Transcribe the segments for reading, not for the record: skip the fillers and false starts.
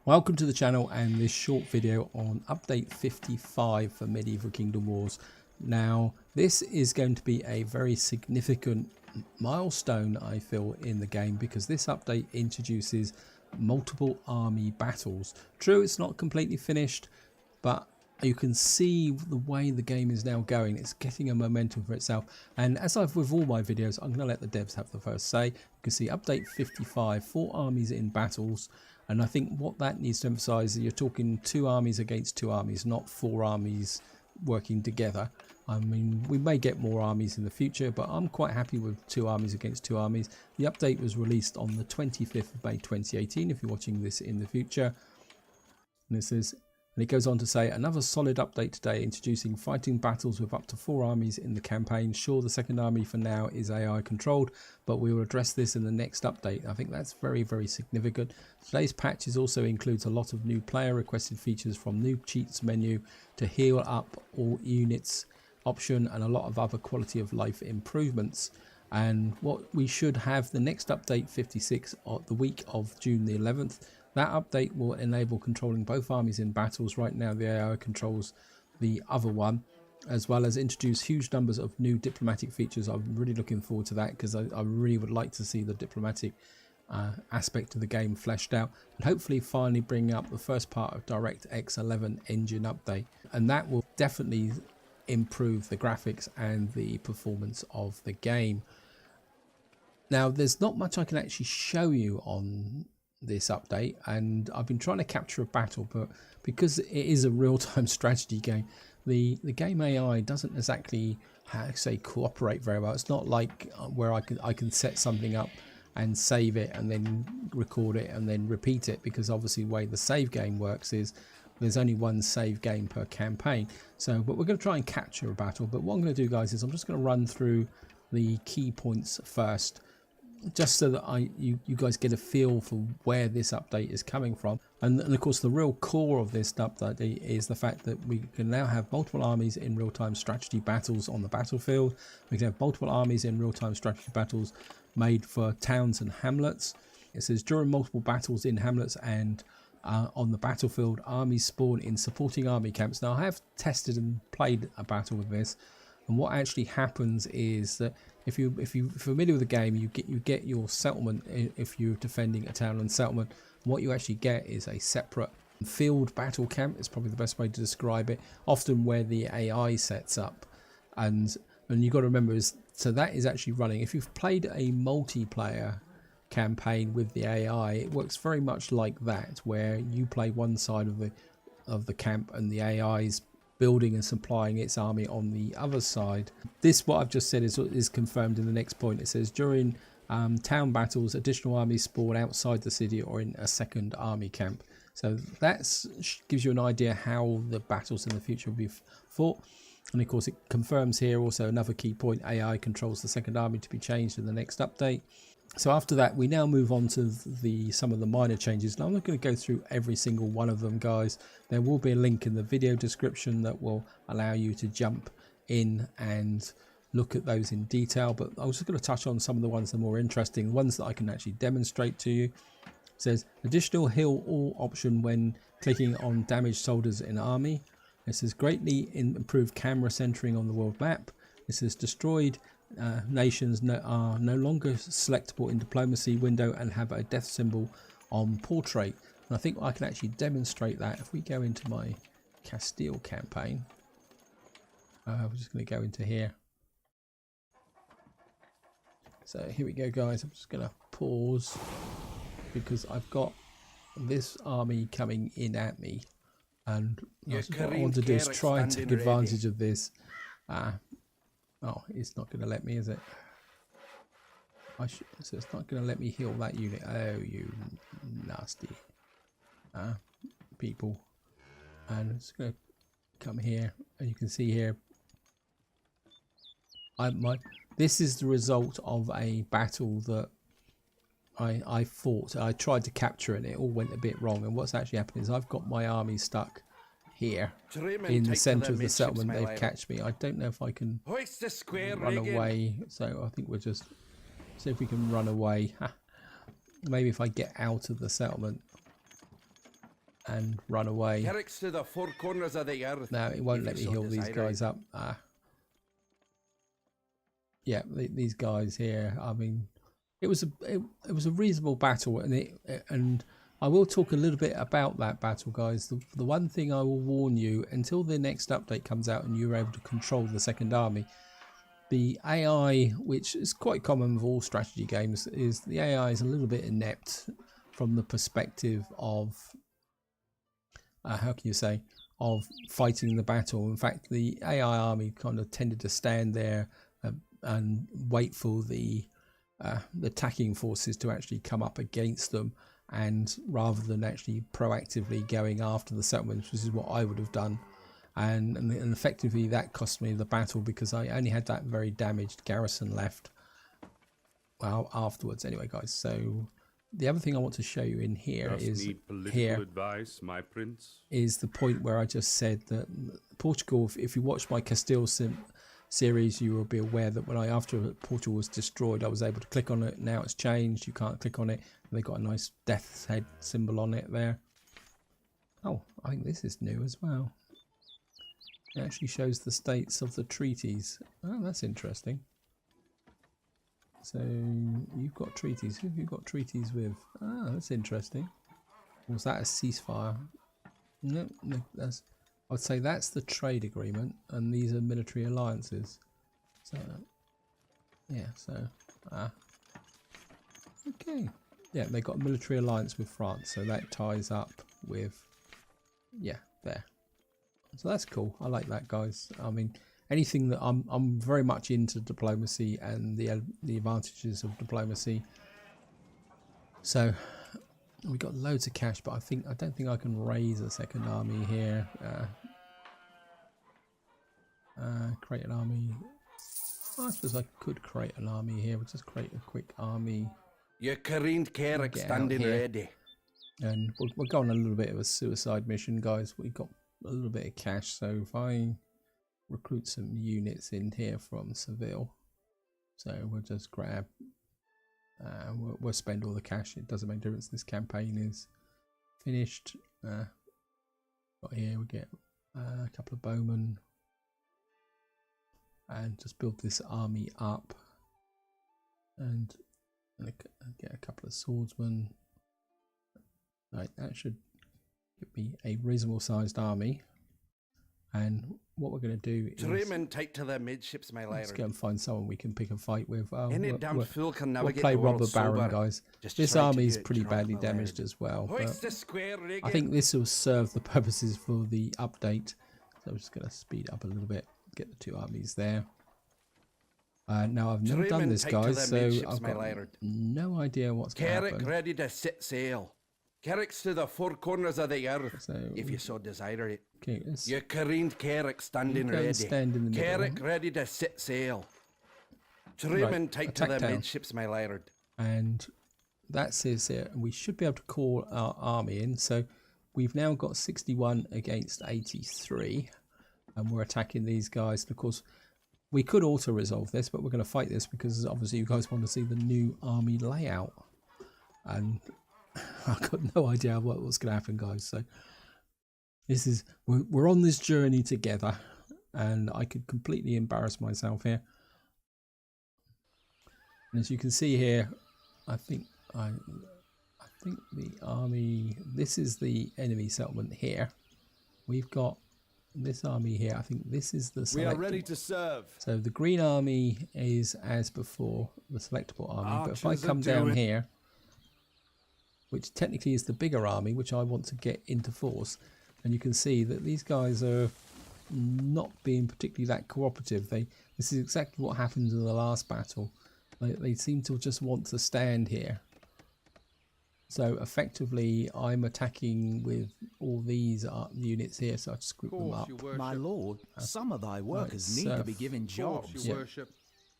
Welcome to the channel and this short video on update 55 for Medieval Kingdom Wars. Now this is going to be a very significant milestone, I feel, in the game, because this update introduces multiple army battles. True, it's not completely finished, but you can see the way the game is now going. It's getting a momentum for itself, and as I've with all my videos, I'm going to let the devs have the first say. You can see update 55, 4 armies in battles. And I think what that needs to emphasize is you're talking 2 armies against 2 armies, not 4 armies working together. I mean, we may get more armies in the future, but I'm quite happy with 2 armies against 2 armies. The update was released on the 25th of May 2018, if you're watching this in the future. And it goes on to say, another solid update today, introducing fighting battles with up to 4 armies in the campaign. Sure, the second army for now is AI controlled, but we will address this in the next update. I think that's very, very significant. Today's patches also includes a lot of new player requested features, from new cheats menu to heal up all units option, and a lot of other quality of life improvements. And what we should have the next update 56 the week of June the 11th. That update will enable controlling both armies in battles. Right now the AI controls the other one, as well as introduce huge numbers of new diplomatic features. I'm really looking forward to that, because I really would like to see the diplomatic aspect of the game fleshed out, and hopefully finally bring up the first part of DirectX 11 engine update, and that will definitely improve the graphics and the performance of the game. Now there's not much I can actually show you on this update, and I've been trying to capture a battle, but because it is a real-time strategy game, the game AI doesn't exactly, how to say, cooperate very well. It's not like where I can set something up and save it and then record it and then repeat it, because obviously the way the save game works is there's only one save game per campaign. So but we're going to try and capture a battle. But what I'm going to do, guys, is I'm just going to run through the key points first, just so that you guys get a feel for where this update is coming from. And of course the real core of this update is the fact that we can now have multiple armies in real-time strategy battles on the battlefield. We can have multiple armies in real-time strategy battles made for towns and hamlets. It says during multiple battles in hamlets and on the battlefield, armies spawn in supporting army camps. Now I have tested and played a battle with this, and what actually happens is that if you're familiar with the game, you get your settlement if you're defending a town and settlement. What you actually get is a separate field battle camp. It's probably the best way to describe it, often where the AI sets up. And you've got to remember, so that is actually running. If you've played a multiplayer campaign with the AI, it works very much like that, where you play one side of the camp and the AI's building and supplying its army on the other side. This, what I've just said, is confirmed in the next point. It says during town battles, additional armies spawn outside the city or in a second army camp. So that gives you an idea how the battles in the future will be fought. And of course it confirms here also another key point: AI controls the second army to be changed in the next update. So after that, we now move on to some of the minor changes. Now I'm not going to go through every single one of them, guys. There will be a link in the video description that will allow you to jump in and look at those in detail. But I was just going to touch on some of the ones that are more interesting, ones that I can actually demonstrate to you. It says additional heal all option when clicking on damaged soldiers in army. It says greatly improved camera centering on the world map. It says destroyed nations are no longer selectable in diplomacy window and have a death symbol on portrait. And I think I can actually demonstrate that if we go into my Castile campaign. We're just going to go into here. So here we go, guys. I'm just going to pause because I've got this army coming in at me, and what I want to do is try and take advantage of this. Oh, it's not going to let me, is it? So it's not going to let me heal that unit. Oh, you nasty people. And I'm just going to come here, and you can see here, this is the result of a battle that I fought. I tried to capture it, and it all went a bit wrong. And what's actually happened is I've got my army stuck here in the center of the settlement. They've catched me. I don't know if I can run away, so I think we'll just see if we can run away. Maybe if I get out of the settlement. and run away. Carricks to the four corners of the earth. Now, it won't let me heal these guys up. Yeah, these guys here, I mean, it was a reasonable battle, and I will talk a little bit about that battle, guys. The one thing I will warn you, until the next update comes out and you're able to control the second army, the AI, which is quite common with all strategy games, is the AI is a little bit inept from the perspective of, how can you say, of fighting the battle. In fact, the AI army kind of tended to stand there and wait for the attacking forces to actually come up against them, and rather than actually proactively going after the settlements, which is what I would have done. And effectively that cost me the battle, because I only had that very damaged garrison left, well, afterwards anyway, guys. So the other thing I want to show you in here is advice, my prince. Is the point where I just said that Portugal, if you watch my Castile series, you will be aware that after Portugal was destroyed, I was able to click on it. Now it's changed, you can't click on it, and they got a nice death's head symbol on it there. Oh, I think this is new as well. It actually shows the states of the treaties. Oh, that's interesting. So you've got treaties. Who have you got treaties with? Ah, that's interesting. Was that a ceasefire? No, that's. I'd say that's the trade agreement, and these are military alliances. So yeah, so okay, yeah, they got a military alliance with France, so that ties up with, yeah, there. So that's cool. I like that, guys. I mean, anything that I'm very much into diplomacy and the advantages of diplomacy. So we got loads of cash, but I don't think I can raise a second army here. Create an army. I suppose I could create an army here. We'll just create a quick army. Your careened Carrick standing ready. And we'll go on a little bit of a suicide mission, guys. We've got a little bit of cash, so if I recruit some units in here from Seville, so we'll just grab, we'll spend all the cash. It doesn't make a difference. This campaign is finished. Got here, we get a couple of bowmen, and just build this army up, and get a couple of swordsmen. Right, that should give me a reasonable sized army. And what we're going to do is tight to the midships, my let's go and find someone we can pick a fight with. Any damn fool can navigate we'll play the world Robber Baron, sober. guys. Just This try to army do is it pretty drunk, badly my damaged lad. as well. Hoist But the square rig I think this will serve the purposes for the update. So I'm just going to speed up a little bit, get the two armies there. Now I've never done this, guys, so I've got no idea what's going to happen. Carrick ready to set sail. Carricks to the four corners of the earth, So, if you so desire it. okay, Your careened Carrick standing go and ready. stand in the middle. Carrick ready to set sail. Trim and tight to attack the down. midships, my lord. And that says here, we should be able to call our army in. So we've now got 61 against 83, and we're attacking these guys. And of course, we could auto resolve this, but we're going to fight this because obviously you guys want to see the new army layout, and I've got no idea what's going to happen, guys. So this is, we're on this journey together, and I could completely embarrass myself here. And as you can see here, I think the army, this is the enemy settlement here. We've got this army here. I think this is the selectable. We are ready to serve. So the green army is as before, the selectable army. But if I come down here, which technically is the bigger army, which I want to get into force, and you can see that these guys are not being particularly that cooperative. This is exactly what happened in the last battle. They seem to just want to stand here. So effectively, I'm attacking with all these units here, so I just group them up. My lord, some of thy workers need to be given jobs. Yeah.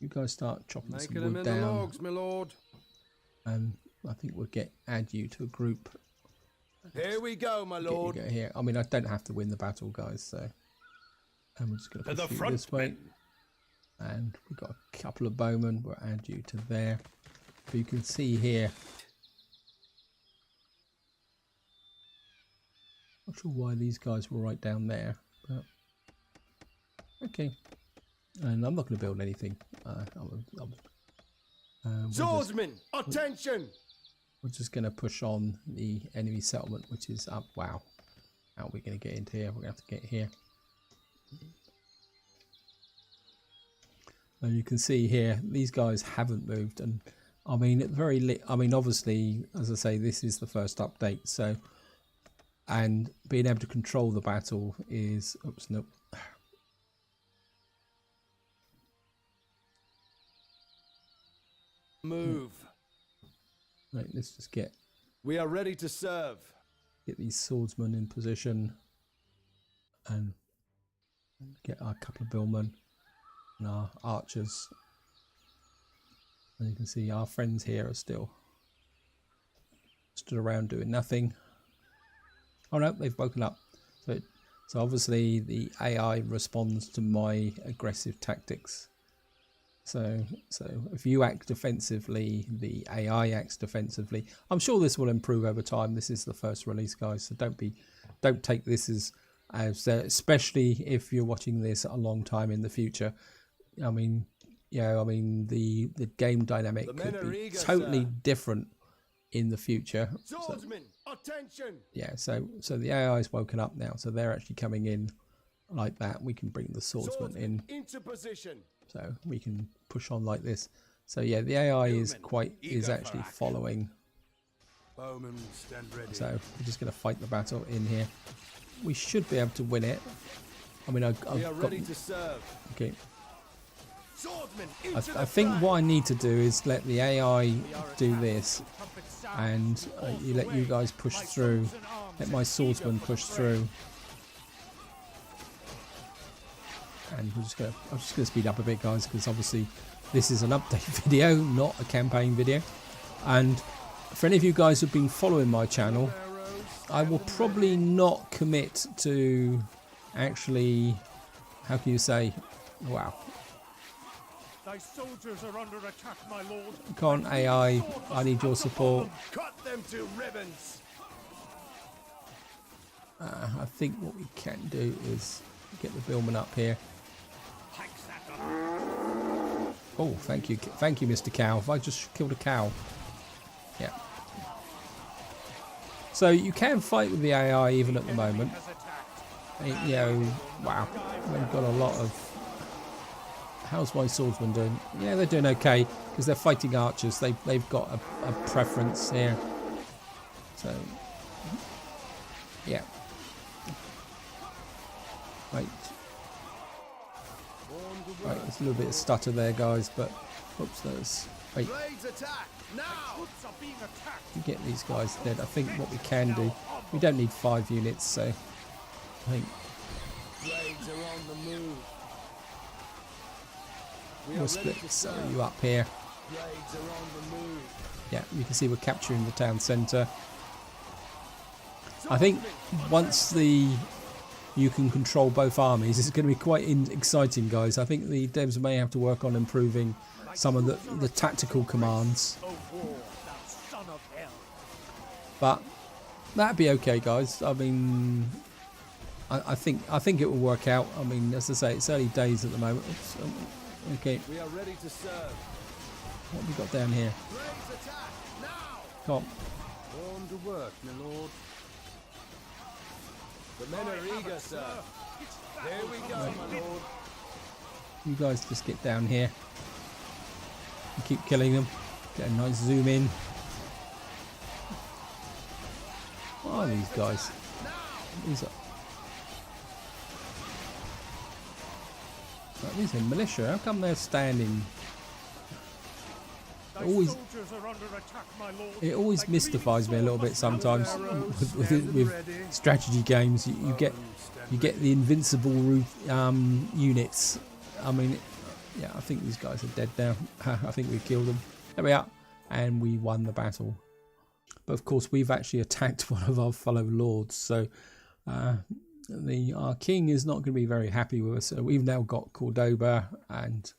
You guys start chopping some Making them wood in the down, logs, my lord. and I think we'll add you to a group. Here we go, my Get you lord. go here. I mean, I don't have to win the battle, guys. So I'm just going to push you this way. And we've got a couple of bowmen. We'll add you to there. But you can see here. Not sure why these guys were right down there, but okay. And I'm not going to build anything. Swordsmen, attention! We're just going to push on the enemy settlement, which is up. Wow. How are we going to get into here? We're going to have to get here. And you can see here, these guys haven't moved. And I mean, obviously, as I say, this is the first update. So, and being able to control the battle is, oops, nope. Move. Right, let's just get We are ready to serve. these swordsmen in position and get our couple of billmen and our archers. And you can see our friends here are still stood around doing nothing. Oh no, they've woken up. So obviously the AI responds to my aggressive tactics. So if you act defensively, the AI acts defensively. I'm sure this will improve over time. This is the first release, guys, so don't take this as especially if you're watching this a long time in the future. I mean, the game dynamic could be totally different in the future. Swordsmen, attention! Yeah, so the AI's woken up now, so they're actually coming in like that. We can bring the swordsmen in. Into position. So we can push on like this. So yeah, the AI is actually following. Bowmen stand ready. So we're just going to fight the battle in here. We should be able to win it. I mean, We are ready to serve. Okay. Swordsmen, I think what I need to do is let the AI do this, and let you guys push through. Let my swordsman push through. And I'm just gonna speed up a bit, guys, because obviously this is an update video, not a campaign video. And for any of you guys who've been following my channel, I will probably not commit to actually, how can you say, wow. Thy soldiers are under attack, my lord. Come on, AI, I need your support. cut them to ribbons. I think what we can do is get the billman up here. Oh, thank you, Mr. Cow. If I just killed a cow. Yeah. So you can fight with the AI even at the moment. You know, wow, we've got a lot of. How's my swordsman doing? Yeah, they're doing okay because they're fighting archers. They've got a preference here. So yeah. Right. Right, there's a little bit of stutter there, guys, but oops, there's. Wait. Blades attack now. To get these guys dead, I think what we can do, we don't need 5 units, so I think Blades are on the move. we'll split you up here. Blades are on the move. Yeah, you can see we're capturing the town centre. I think once you can control both armies, it's going to be quite exciting, guys. I think the devs may have to work on improving some of the tactical commands, but that'd be okay, guys. I mean, I think it will work out. I mean, as I say, it's early days at the moment. Oops, okay. We are ready to serve. What have we got down here? Blades attack now. Come on. On to work, my lord. The men are eager, sir. Here we go, my lord. You guys just get down here and keep killing them. Get a nice zoom in. What are these guys? These are militia. How come they're standing? It always mystifies me a little bit sometimes with strategy games. You get the invincible units. I mean, yeah, I think these guys are dead now. I think we killed them. There we are, and we won the battle. But of course, we've actually attacked one of our fellow lords, so our king is not going to be very happy with us. So we've now got Cordoba, and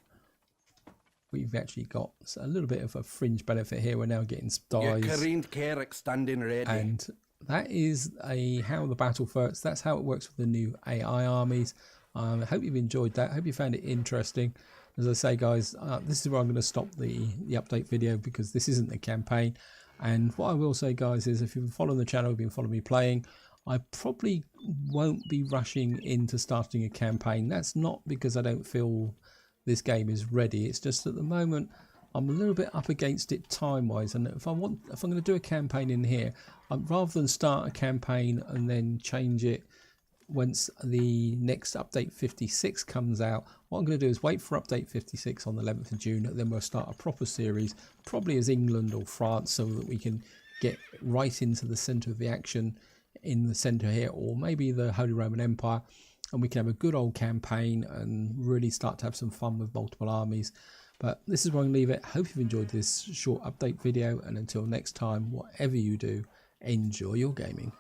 we've actually got a little bit of a fringe benefit here. We're now getting spies Careened Carrick standing ready. and that is how the battle works. That's how it works with the new AI armies. I hope you've enjoyed that. I hope you found it interesting. As I say, guys, this is where I'm going to stop the update video, because this isn't a campaign. And what I will say, guys, is if you've been following the channel, you've been following me playing, I probably won't be rushing into starting a campaign. That's not because I don't feel this game is ready. It's just at the moment I'm a little bit up against it time-wise, and if I'm going to do a campaign in here, rather than start a campaign and then change it once the next update 56 comes out, what I'm going to do is wait for update 56 on the 11th of June, and then we'll start a proper series, probably as England or France, so that we can get right into the centre of the action in the centre here, or maybe the Holy Roman Empire, and we can have a good old campaign and really start to have some fun with multiple armies. But this is where I'm going to leave it. Hope you've enjoyed this short update video, and until next time, whatever you do, enjoy your gaming.